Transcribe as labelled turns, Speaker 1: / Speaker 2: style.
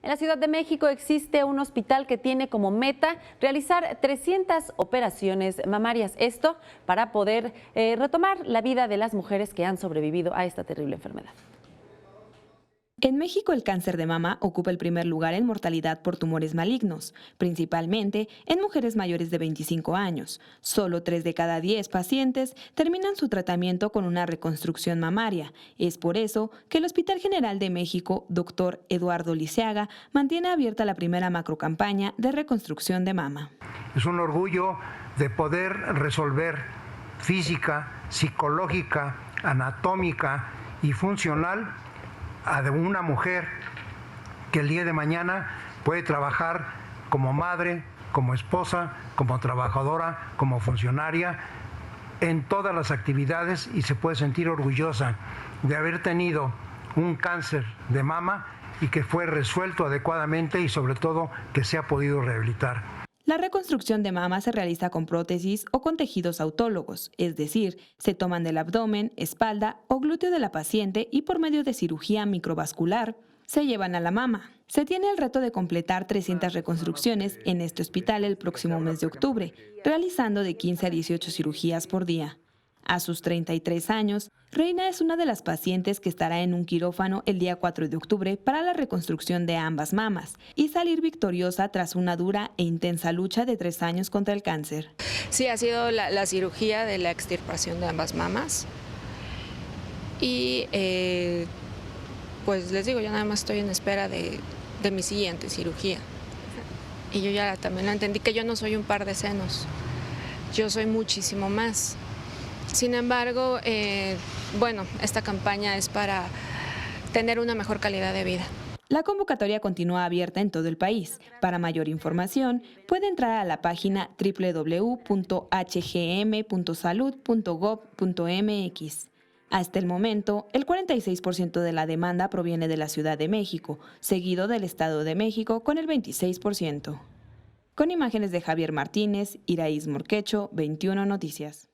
Speaker 1: En la Ciudad de México existe un hospital que tiene como meta realizar 300 operaciones mamarias. Esto para poder retomar la vida de las mujeres que han sobrevivido a esta terrible enfermedad.
Speaker 2: En México, el cáncer de mama ocupa el primer lugar en mortalidad por tumores malignos, principalmente en mujeres mayores de 25 años. Solo 3 de cada 10 pacientes terminan su tratamiento con una reconstrucción mamaria. Es por eso que el Hospital General de México, Dr. Eduardo Liceaga, mantiene abierta la primera macrocampaña de reconstrucción de mama.
Speaker 3: Es un orgullo de poder resolver física, psicológica, anatómica y funcional a de una mujer que el día de mañana puede trabajar como madre, como esposa, como trabajadora, como funcionaria, en todas las actividades, y se puede sentir orgullosa de haber tenido un cáncer de mama y que fue resuelto adecuadamente y sobre todo que se ha podido rehabilitar.
Speaker 2: La reconstrucción de mama se realiza con prótesis o con tejidos autólogos, es decir, se toman del abdomen, espalda o glúteo de la paciente y por medio de cirugía microvascular se llevan a la mama. Se tiene el reto de completar 300 reconstrucciones en este hospital el próximo mes de octubre, realizando de 15 a 18 cirugías por día. A sus 33 años, Reina es una de las pacientes que estará en un quirófano el día 4 de octubre para la reconstrucción de ambas mamas y salir victoriosa tras una dura e intensa lucha de 3 años contra el cáncer.
Speaker 4: Sí, ha sido la cirugía de la extirpación de ambas mamas y pues les digo, yo nada más estoy en espera de mi siguiente cirugía. Y yo ya también lo entendí, que yo no soy un par de senos, yo soy muchísimo más. Sin embargo, bueno, esta campaña es para tener una mejor calidad de vida.
Speaker 2: La convocatoria continúa abierta en todo el país. Para mayor información, puede entrar a la página www.hgm.salud.gov.mx. Hasta el momento, el 46% de la demanda proviene de la Ciudad de México, seguido del Estado de México con el 26%. Con imágenes de Javier Martínez, Iraíz Morquecho, 21 Noticias.